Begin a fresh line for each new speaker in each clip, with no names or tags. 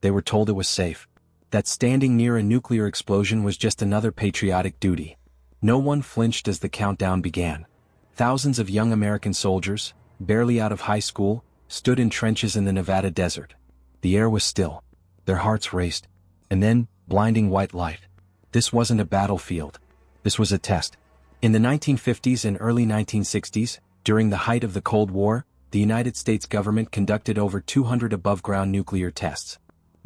They were told it was safe. That standing near a nuclear explosion was just another patriotic duty. No one flinched as the countdown began. Thousands of young American soldiers, barely out of high school, stood in trenches in the Nevada desert. The air was still. Their hearts raced. And then, blinding white light. This wasn't a battlefield. This was a test. In the 1950s and early 1960s, during the height of the Cold War, the United States government conducted over 200 above-ground nuclear tests.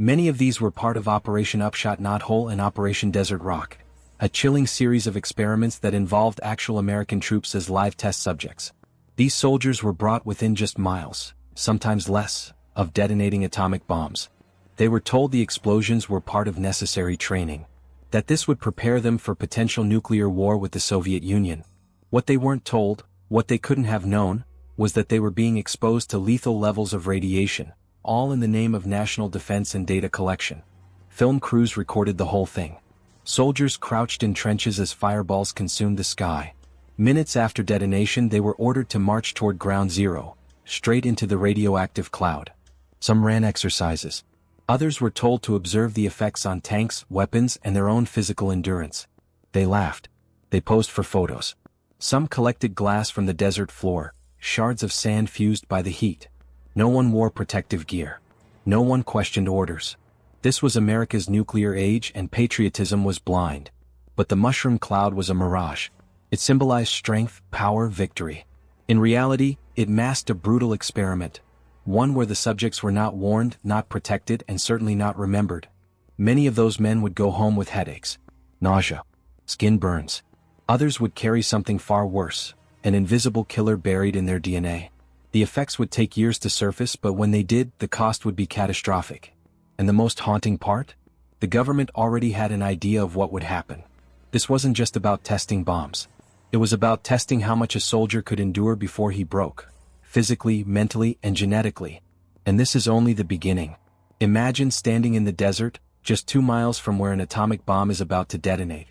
Many of these were part of Operation Upshot Knothole and Operation Desert Rock, a chilling series of experiments that involved actual American troops as live test subjects. These soldiers were brought within just miles, sometimes less, of detonating atomic bombs. They were told the explosions were part of necessary training, that this would prepare them for potential nuclear war with the Soviet Union. What they weren't told, what they couldn't have known, was that they were being exposed to lethal levels of radiation, all in the name of national defense and data collection. Film crews recorded the whole thing. Soldiers crouched in trenches as fireballs consumed the sky. Minutes after detonation, they were ordered to march toward Ground Zero, straight into the radioactive cloud. Some ran exercises. Others were told to observe the effects on tanks, weapons, and their own physical endurance. They laughed. They posed for photos. Some collected glass from the desert floor, shards of sand fused by the heat. No one wore protective gear. No one questioned orders. This was America's nuclear age and patriotism was blind. But the mushroom cloud was a mirage. It symbolized strength, power, victory. In reality, it masked a brutal experiment. One where the subjects were not warned, not protected, and certainly not remembered. Many of those men would go home with headaches, nausea, skin burns. Others would carry something far worse, an invisible killer buried in their DNA. The effects would take years to surface, but when they did, the cost would be catastrophic. And the most haunting part? The government already had an idea of what would happen. This wasn't just about testing bombs. It was about testing how much a soldier could endure before he broke, physically, mentally, and genetically. And this is only the beginning. Imagine standing in the desert, just 2 miles from where an atomic bomb is about to detonate.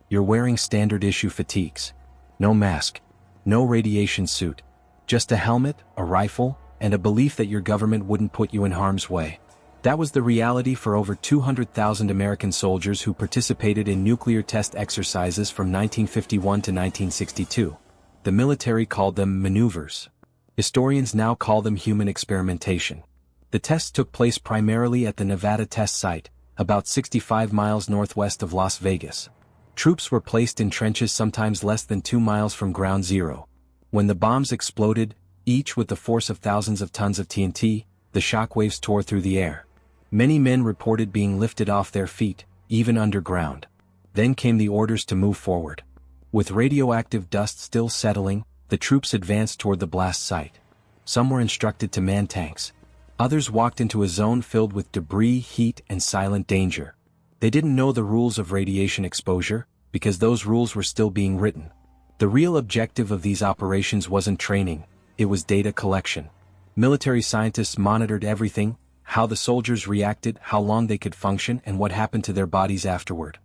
You're wearing standard issue fatigues. No mask. No radiation suit. Just a helmet, a rifle, and a belief that your government wouldn't put you in harm's way. That was the reality for over 200,000 American soldiers who participated in nuclear test exercises from 1951 to 1962. The military called them maneuvers. Historians now call them human experimentation. The tests took place primarily at the Nevada test site, about 65 miles northwest of Las Vegas. Troops were placed in trenches sometimes less than 2 miles from Ground Zero. When the bombs exploded, each with the force of thousands of tons of TNT, the shockwaves tore through the air. Many men reported being lifted off their feet, even underground. Then came the orders to move forward. With radioactive dust still settling, the troops advanced toward the blast site. Some were instructed to man tanks. Others walked into a zone filled with debris, heat, and silent danger. They didn't know the rules of radiation exposure, because those rules were still being written. The real objective of these operations wasn't training, it was data collection. Military scientists monitored everything, how the soldiers reacted, how long they could function, and what happened to their bodies afterward.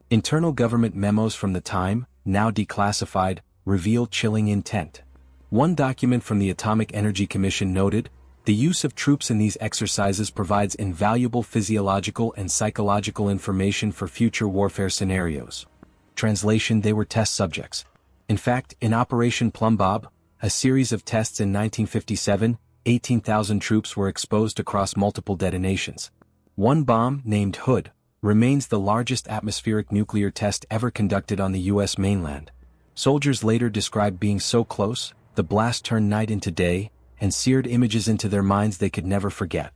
Internal government memos from the time, now declassified, revealed chilling intent. One document from the Atomic Energy Commission noted, "The use of troops in these exercises provides invaluable physiological and psychological information for future warfare scenarios." Translation: they were test subjects. In fact, in Operation Plum Bob, a series of tests in 1957, 18,000 troops were exposed across multiple detonations. One bomb, named Hood, remains the largest atmospheric nuclear test ever conducted on the U.S. mainland. Soldiers later described being so close, the blast turned night into day, and seared images into their minds they could never forget.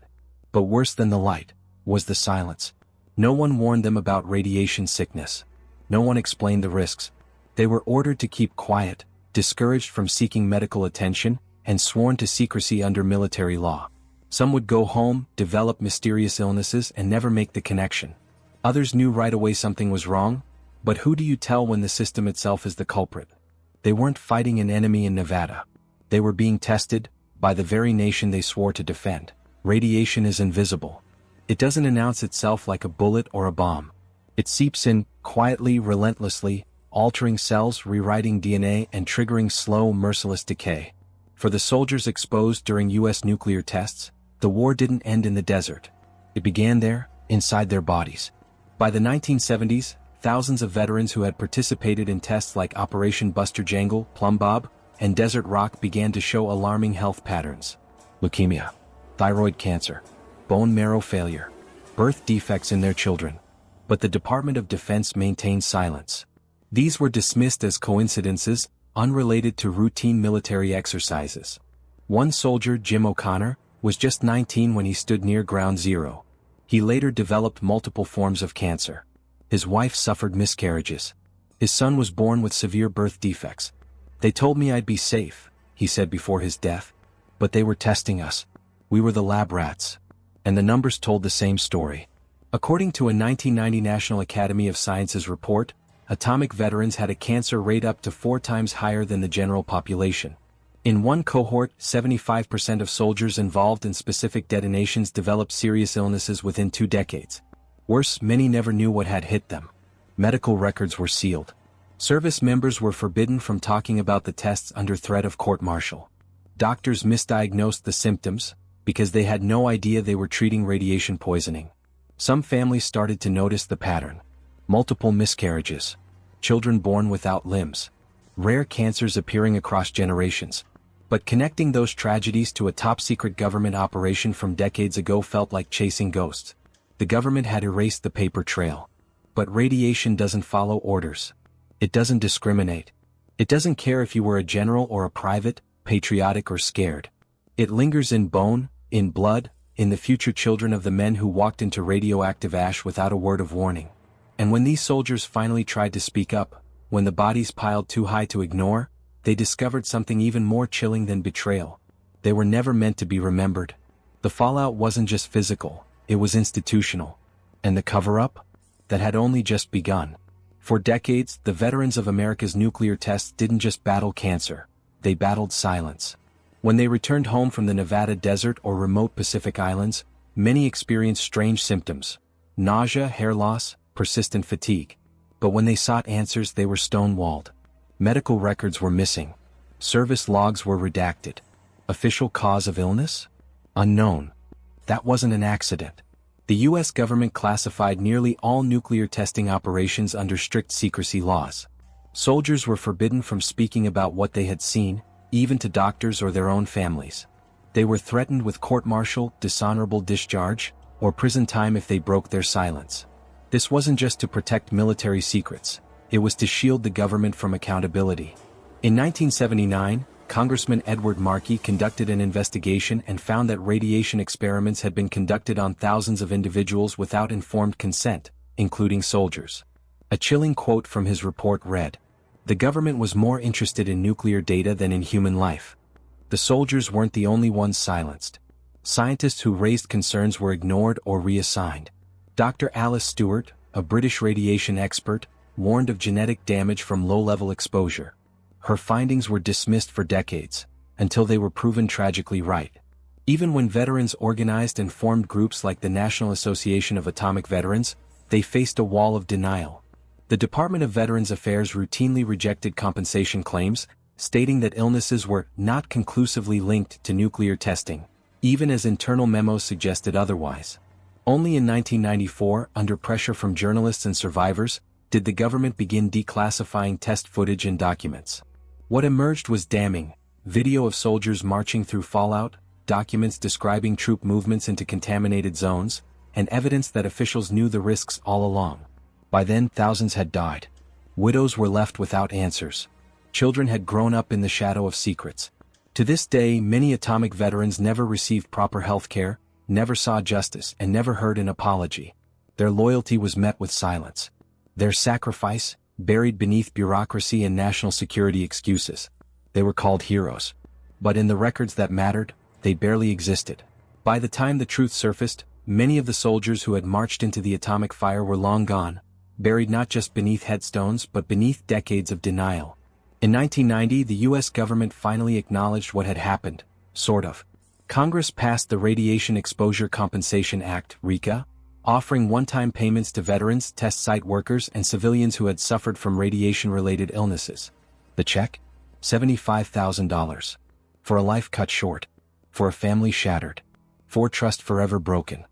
But worse than the light was the silence. No one warned them about radiation sickness. No one explained the risks. They were ordered to keep quiet, discouraged from seeking medical attention, and sworn to secrecy under military law. Some would go home, develop mysterious illnesses, and never make the connection. Others knew right away something was wrong, but who do you tell when the system itself is the culprit? They weren't fighting an enemy in Nevada. They were being tested by the very nation they swore to defend. Radiation is invisible. It doesn't announce itself like a bullet or a bomb. It seeps in, quietly, relentlessly, altering cells, rewriting DNA, and triggering slow, merciless decay. For the soldiers exposed during U.S. nuclear tests, the war didn't end in the desert. It began there, inside their bodies. By the 1970s, thousands of veterans who had participated in tests like Operation Buster Jangle, Plum Bob, and Desert Rock began to show alarming health patterns. Leukemia, thyroid cancer, bone marrow failure, birth defects in their children. But the Department of Defense maintained silence. These were dismissed as coincidences, unrelated to routine military exercises. One soldier, Jim O'Connor, was just 19 when he stood near Ground Zero. He later developed multiple forms of cancer. His wife suffered miscarriages. His son was born with severe birth defects. "They told me I'd be safe," he said before his death. "But they were testing us. We were the lab rats." And the numbers told the same story. According to a 1990 National Academy of Sciences report, atomic veterans had a cancer rate up to 4 times higher than the general population. In one cohort, 75% of soldiers involved in specific detonations developed serious illnesses within 2 decades. Worse, many never knew what had hit them. Medical records were sealed. Service members were forbidden from talking about the tests under threat of court-martial. Doctors misdiagnosed the symptoms because they had no idea they were treating radiation poisoning. Some families started to notice the pattern. Multiple miscarriages, children born without limbs, rare cancers appearing across generations. But connecting those tragedies to a top-secret government operation from decades ago felt like chasing ghosts. The government had erased the paper trail. But radiation doesn't follow orders. It doesn't discriminate. It doesn't care if you were a general or a private, patriotic or scared. It lingers in bone, in blood, in the future children of the men who walked into radioactive ash without a word of warning. And when these soldiers finally tried to speak up, when the bodies piled too high to ignore, they discovered something even more chilling than betrayal. They were never meant to be remembered. The fallout wasn't just physical, it was institutional. And the cover-up? That had only just begun. For decades, the veterans of America's nuclear tests didn't just battle cancer, they battled silence. When they returned home from the Nevada desert or remote Pacific islands, many experienced strange symptoms: nausea, hair loss, persistent fatigue. But when they sought answers, they were stonewalled. Medical records were missing. Service logs were redacted. Official cause of illness? Unknown. That wasn't an accident. The U.S. government classified nearly all nuclear testing operations under strict secrecy laws. Soldiers were forbidden from speaking about what they had seen, even to doctors or their own families. They were threatened with court-martial, dishonorable discharge, or prison time if they broke their silence. This wasn't just to protect military secrets. It was to shield the government from accountability. In 1979, Congressman Edward Markey conducted an investigation and found that radiation experiments had been conducted on thousands of individuals without informed consent, including soldiers. A chilling quote from his report read, "The government was more interested in nuclear data than in human life." The soldiers weren't the only ones silenced. Scientists who raised concerns were ignored or reassigned. Dr. Alice Stewart, a British radiation expert, warned of genetic damage from low-level exposure. Her findings were dismissed for decades, until they were proven tragically right. Even when veterans organized and formed groups like the National Association of Atomic Veterans, they faced a wall of denial. The Department of Veterans Affairs routinely rejected compensation claims, stating that illnesses were not conclusively linked to nuclear testing, even as internal memos suggested otherwise. Only in 1994, under pressure from journalists and survivors, did the government begin declassifying test footage and documents. What emerged was damning: video of soldiers marching through fallout, documents describing troop movements into contaminated zones, and evidence that officials knew the risks all along. By then, thousands had died. Widows were left without answers. Children had grown up in the shadow of secrets. To this day, many atomic veterans never received proper health care, never saw justice, and never heard an apology. Their loyalty was met with silence. Their sacrifice, buried beneath bureaucracy and national security excuses. They were called heroes. But in the records that mattered, they barely existed. By the time the truth surfaced, many of the soldiers who had marched into the atomic fire were long gone, buried not just beneath headstones but beneath decades of denial. In 1990, the U.S. government finally acknowledged what had happened, sort of. Congress passed the Radiation Exposure Compensation Act, RECA, offering one-time payments to veterans, test site workers, and civilians who had suffered from radiation-related illnesses. The check? $75,000. For a life cut short. For a family shattered. For trust forever broken.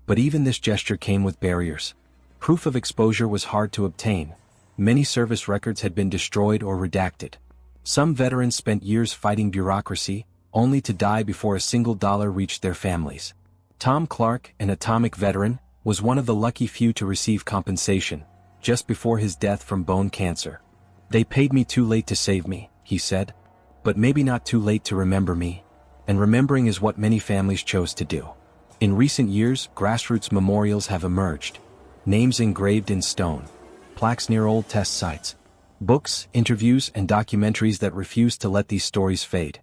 But even this gesture came with barriers. Proof of exposure was hard to obtain. Many service records had been destroyed or redacted. Some veterans spent years fighting bureaucracy, only to die before a single dollar reached their families. Tom Clark, an atomic veteran, was one of the lucky few to receive compensation, just before his death from bone cancer. "They paid me too late to save me," he said. "But maybe not too late to remember me." And remembering is what many families chose to do. In recent years, grassroots memorials have emerged. Names engraved in stone. Plaques near old test sites. Books, interviews, and documentaries that refuse to let these stories fade.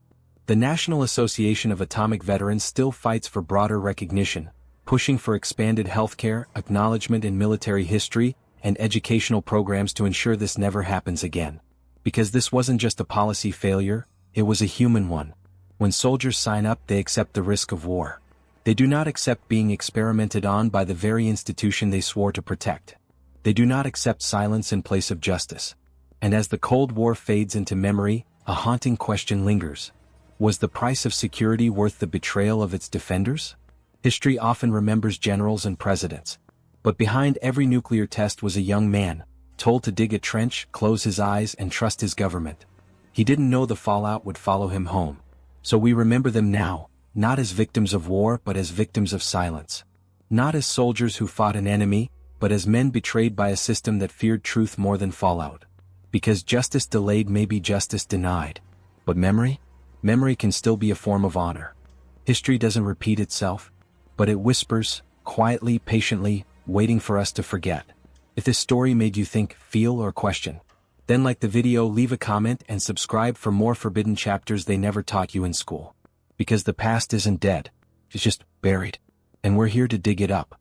The National Association of Atomic Veterans still fights for broader recognition, pushing for expanded healthcare, acknowledgement in military history, and educational programs to ensure this never happens again. Because this wasn't just a policy failure, it was a human one. When soldiers sign up, they accept the risk of war. They do not accept being experimented on by the very institution they swore to protect. They do not accept silence in place of justice. And as the Cold War fades into memory, a haunting question lingers. Was the price of security worth the betrayal of its defenders? History often remembers generals and presidents. But behind every nuclear test was a young man, told to dig a trench, close his eyes, and trust his government. He didn't know the fallout would follow him home. So we remember them now, not as victims of war but as victims of silence. Not as soldiers who fought an enemy, but as men betrayed by a system that feared truth more than fallout. Because justice delayed may be justice denied. But memory? Memory can still be a form of honor. History doesn't repeat itself, but it whispers, quietly, patiently, waiting for us to forget. If this story made you think, feel, or question, then like the video, leave a comment, and subscribe for more forbidden chapters they never taught you in school. Because the past isn't dead, it's just buried. And we're here to dig it up.